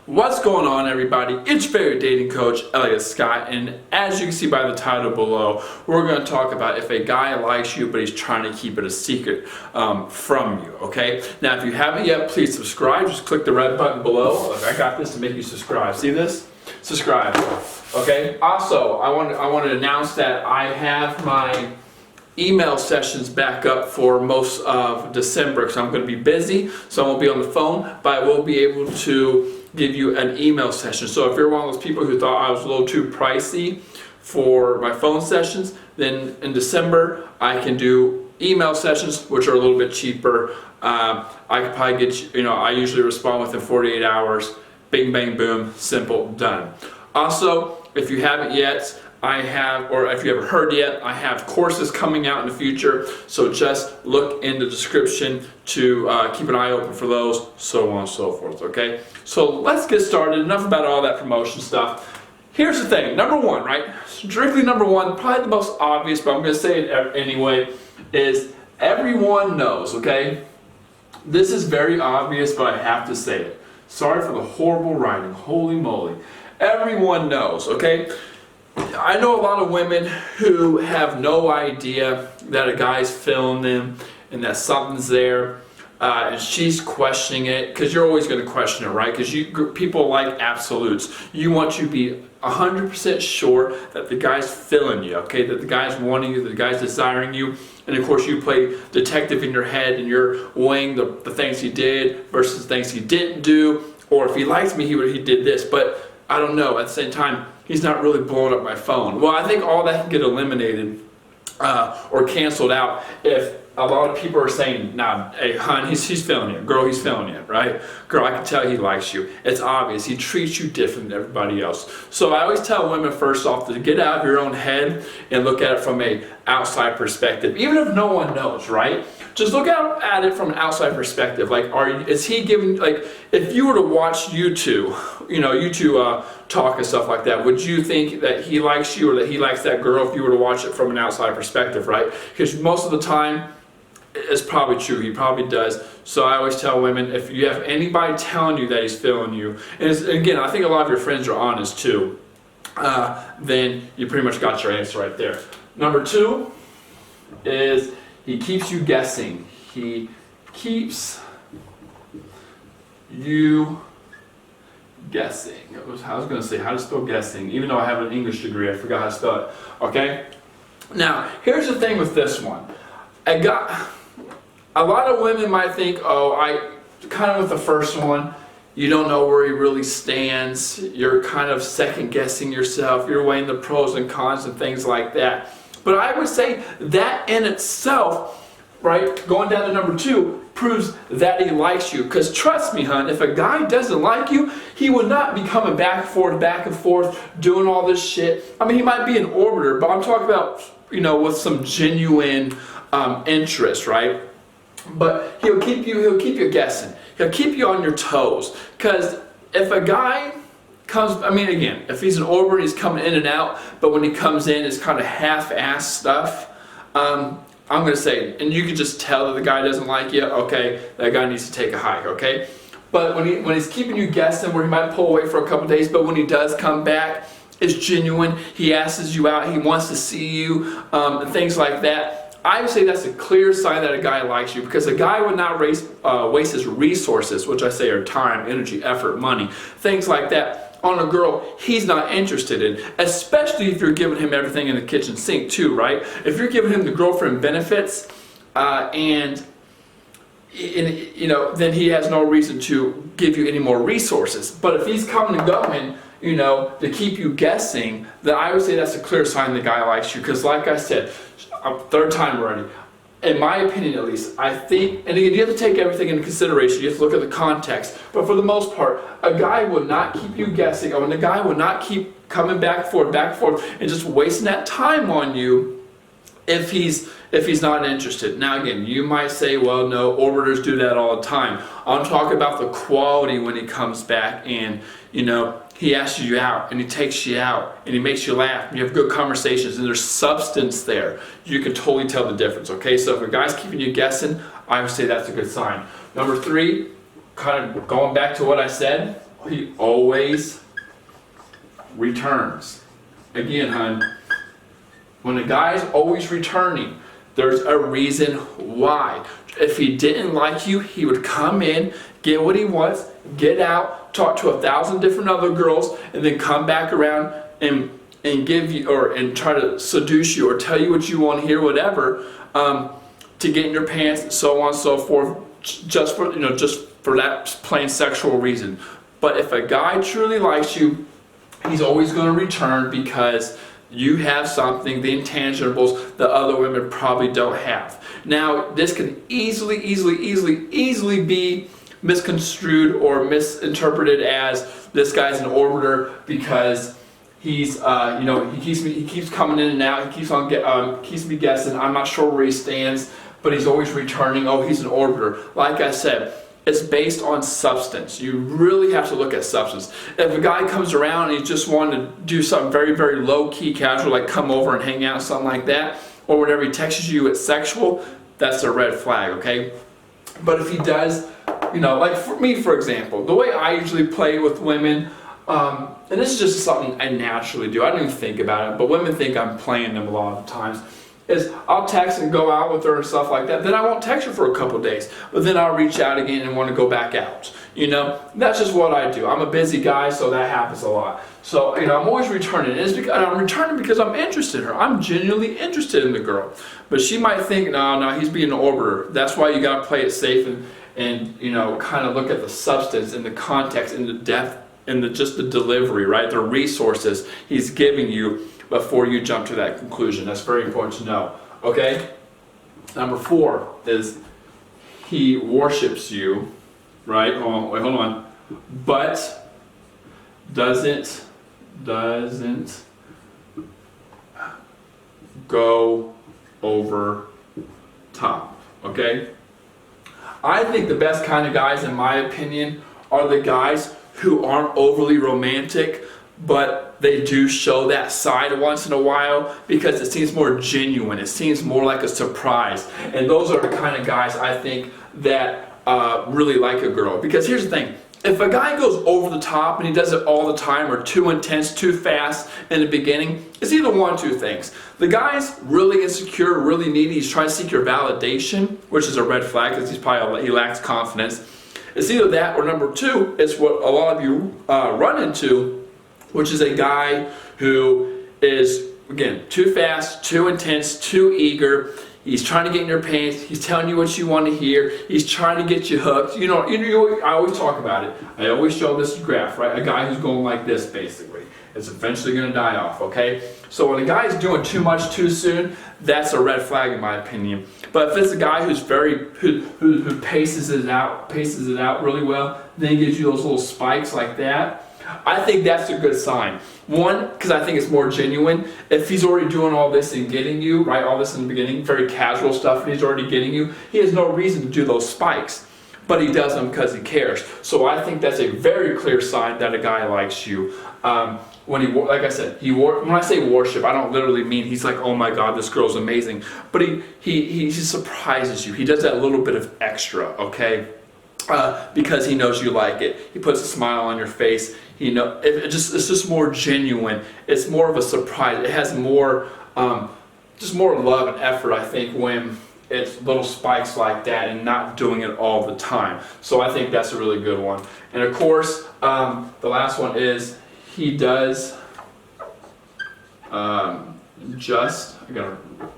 What's going on, everybody? It's your favorite dating coach, Elliot Scott, and as you can see by the title below, we're going to talk about if a guy likes you but he's trying to keep it a secret from you, okay? Now, if you haven't yet, please subscribe. Just click the red button below. Look, I got this to make you subscribe. See this? Subscribe, okay? Also, I want to announce that I have my email sessions back up for most of December because I'm going to be busy, so I won't be on the phone, but I will be able to give you an email session. So if you're one of those people who thought I was a little too pricey for my phone sessions, then in December I can do email sessions which are a little bit cheaper. I could probably get you, I usually respond within 48 hours. Bing, bang, boom, simple, done. Also, if you haven't yet, I have, or if you haven't heard yet, I have courses coming out in the future, so just look in the description to keep an eye open for those, so on and so forth, okay? So let's get started. Enough about all that promotion stuff. Here's the thing, number one, right? Strictly number one, probably the most obvious, but I'm going to say it anyway, is everyone knows, okay? This is very obvious, but I have to say it. Sorry for the horrible writing, holy moly. Everyone knows, okay? I know a lot of women who have no idea that a guy's feeling them and that something's there, and she's questioning it, because you're always going to question it, right? Because people like absolutes. You want to be 100% sure that the guy's feeling you, okay? That the guy's wanting you, that the guy's desiring you, and of course you play detective in your head and you're weighing the things he did versus things he didn't do, or if he likes me, he did this, but I don't know, at the same time, he's not really blowing up my phone. Well, I think all that can get eliminated or canceled out if a lot of people are saying, nah, hey, hon, he's feeling you. Girl, he's feeling you, right? Girl, I can tell he likes you. It's obvious. He treats you different than everybody else. So I always tell women, first off, to get out of your own head and look at it from an outside perspective. Even if no one knows, right? Just look out at it from an outside perspective. Like, is he giving, like, if you were to watch you two talk and stuff like that, would you think that he likes you or that he likes that girl if you were to watch it from an outside perspective, right? Because most of the time, it's probably true. He probably does. So I always tell women, if you have anybody telling you that he's feeling you, and again, I think a lot of your friends are honest too, then you pretty much got your answer right there. Number two is he keeps you guessing. He keeps you guessing. I was going to say how to spell guessing, even though I have an English degree, I forgot how to spell it. Okay? Now, here's the thing with this one. A lot of women might think, oh, kind of with the first one, you don't know where he really stands. You're kind of second guessing yourself. You're weighing the pros and cons and things like that. But I would say that in itself, right, going down to number two, proves that he likes you. Because trust me, hon, if a guy doesn't like you, he would not be coming back and forth, doing all this shit. I mean, he might be an orbiter, but I'm talking about, with some genuine interest, right? But he'll keep you guessing. He'll keep you on your toes. Because if a guy comes, I mean, again, if he's an orbiter, he's coming in and out, but when he comes in, it's kind of half-ass stuff. I'm going to say, and you can just tell that the guy doesn't like you, okay, that guy needs to take a hike, okay? But when he's keeping you guessing, where he might pull away for a couple days, but when he does come back, it's genuine. He asks you out, he wants to see you, and things like that. I would say that's a clear sign that a guy likes you, because a guy would not waste his resources, which I say are time, energy, effort, money, things like that, on a girl he's not interested in, especially if you're giving him everything in the kitchen sink too, right? If you're giving him the girlfriend benefits, then he has no reason to give you any more resources. But if he's coming and going, to keep you guessing, then I would say that's a clear sign the guy likes you. Because like I said, third time already, in my opinion at least, I think, and again, you have to take everything into consideration, you have to look at the context, but for the most part, a guy would not keep you guessing, and a guy would not keep coming back and forth, and just wasting that time on you if he's not interested. Now again, you might say, well, no, orbiters do that all the time. I'm talking about the quality when he comes back and, he asks you out and he takes you out and he makes you laugh and you have good conversations and there's substance there. You can totally tell the difference, okay? So if a guy's keeping you guessing, I would say that's a good sign. Number three, kind of going back to what I said, he always returns. Again, hon, when a guy's always returning, there's a reason why. If he didn't like you, he would come in, get what he wants, get out, talk to 1,000 different other girls, and then come back around and give you, or and try to seduce you or tell you what you want to hear, whatever, to get in your pants, so on and so forth, just for that plain sexual reason. But if a guy truly likes you, he's always going to return because you have something, the intangibles that other women probably don't have. Now, this can easily be misconstrued or misinterpreted as this guy's an orbiter because he's, he keeps coming in and out. He keeps me guessing. I'm not sure where he stands, but he's always returning. Oh, he's an orbiter. Like I said, it's based on substance. You really have to look at substance. If a guy comes around and he just wanted to do something very, very low-key, casual, like come over and hang out, something like that, or whenever he texts you, it's sexual, that's a red flag, okay? But if he does, like for me, for example, the way I usually play with women, and this is just something I naturally do, I don't even think about it, but women think I'm playing them a lot of times, is I'll text and go out with her and stuff like that. Then I won't text her for a couple of days, but then I'll reach out again and want to go back out. That's just what I do. I'm a busy guy, so that happens a lot. So, I'm always returning. And I'm returning because I'm interested in her. I'm genuinely interested in the girl. But she might think, no, he's being an orbiter. That's why you got to play it safe and kind of look at the substance and the context and the depth and just the delivery, right? The resources he's giving you before you jump to that conclusion. That's very important to know. Okay? Number 4 is he worships you, right? Hold on. But doesn't go over top. Okay? I think the best kind of guys, in my opinion, are the guys who aren't overly romantic, but they do show that side once in a while because it seems more genuine. It seems more like a surprise. And those are the kind of guys I think that really like a girl. Because here's the thing. If a guy goes over the top and he does it all the time or too intense, too fast in the beginning, it's either one of two things. The guy's really insecure, really needy. He's trying to seek your validation, which is a red flag because he lacks confidence. It's either that or number 2, it's what a lot of you run into, which is a guy who is, again, too fast, too intense, too eager. He's trying to get in your pants. He's telling you what you want to hear. He's trying to get you hooked. I always talk about it. I always show this graph, right? A guy who's going like this, basically. It's eventually going to die off, okay? So when a guy's doing too much too soon, that's a red flag in my opinion. But if it's a guy who's who paces it out really well, then he gives you those little spikes like that, I think that's a good sign. One, because I think it's more genuine. If he's already doing all this and getting you, right, all this in the beginning, very casual stuff, and he's already getting you, he has no reason to do those spikes. But he does them because he cares. So I think that's a very clear sign that a guy likes you. Like I said, when I say worship, I don't literally mean he's like, oh my God, this girl's amazing. But he surprises you. He does that little bit of extra, okay? Because he knows you like it. He puts a smile on your face. It's just more genuine. It's more of a surprise. It has more, just more love and effort, I think, when it's little spikes like that and not doing it all the time. So I think that's a really good one. And of course, the last one is he does I gotta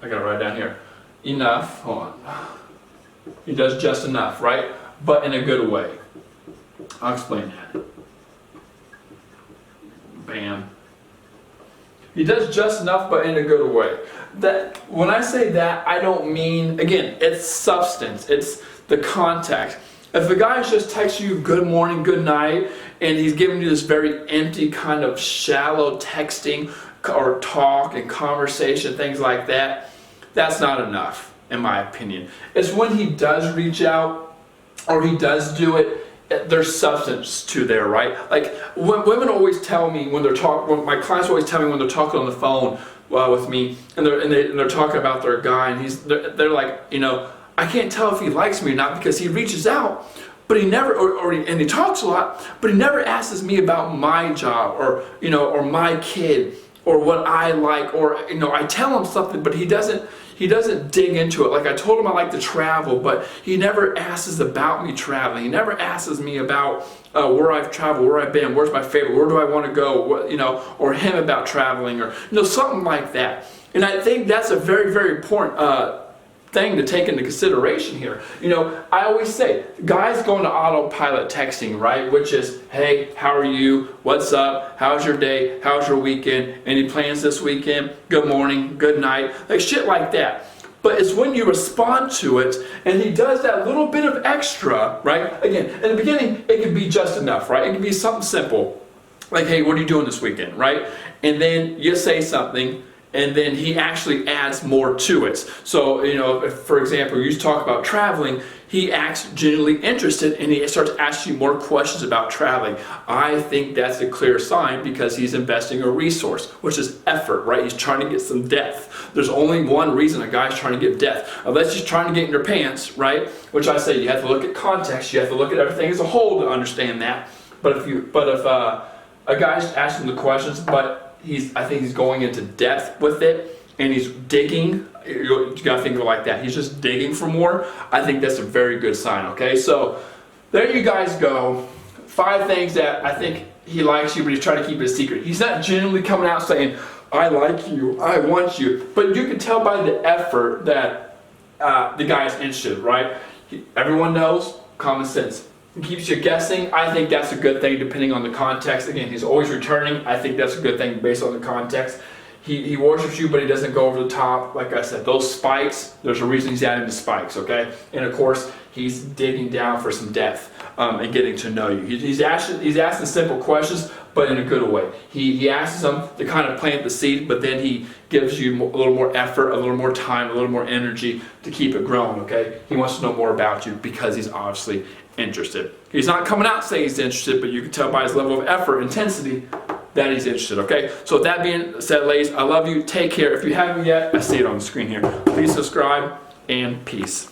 write down here. Enough. Hold on. He does just enough, right? But in a good way. I'll explain that. Bam. He does just enough, but in a good way. That when I say that, I don't mean, again, it's substance. It's the context. If a guy just texts you good morning, good night, and he's giving you this very empty kind of shallow texting or talk and conversation, things like that, that's not enough, in my opinion. It's when he does reach out or he does do it, there's substance to there, right? Like when women always tell me when my clients always tell me when they're talking on the phone with me, and they're talking about their guy, and they're like, I can't tell if he likes me or not because he reaches out, but he never, and he talks a lot, but he never asks me about my job or, or my kid or what I like, or, I tell him something, but he doesn't dig into it. Like I told him I like to travel, but he never asks about me traveling. He never asks me about where I've traveled, where I've been, where's my favorite, where do I want to go, or him about traveling, or, something like that. And I think that's a very, very important thing to take into consideration here. I always say, guys go into autopilot texting, right? Which is, hey, how are you? What's up? How's your day? How's your weekend? Any plans this weekend? Good morning, good night, like shit like that. But it's when you respond to it, and he does that little bit of extra, right? Again, in the beginning, it can be just enough, right? It can be something simple, like, hey, what are you doing this weekend, right? And then you say something, and then he actually adds more to it. So, if, for example, you talk about traveling, he acts genuinely interested and he starts asking you more questions about traveling. I think that's a clear sign because he's investing a resource, which is effort, right? He's trying to get some depth. There's only one reason a guy's trying to get depth. Unless he's trying to get in your pants, right? Which I say you have to look at context, you have to look at everything as a whole to understand that. But if a guy's asking the questions, but I think he's going into depth with it, and he's digging. You gotta think of it like that. He's just digging for more. I think that's a very good sign. Okay, so there you guys go. 5 things that I think he likes you, but he's trying to keep it a secret. He's not genuinely coming out saying, "I like you, I want you," but you can tell by the effort that the guy is interested. Right? Everyone knows common sense. It keeps you guessing. I think that's a good thing depending on the context. Again, he's always returning. I think that's a good thing based on the context. He worships you, but he doesn't go over the top. Like I said, those spikes, there's a reason he's adding the spikes, okay? And of course, he's digging down for some depth and getting to know you. He's asking simple questions, but in a good way. He asks them to kind of plant the seed, but then he gives you a little more effort, a little more time, a little more energy to keep it growing, okay? He wants to know more about you because he's obviously interested. He's not coming out saying he's interested, but you can tell by his level of effort, intensity, that he's interested, okay? So with that being said, ladies, I love you. Take care. If you haven't yet, I see it on the screen here. Please subscribe, and peace.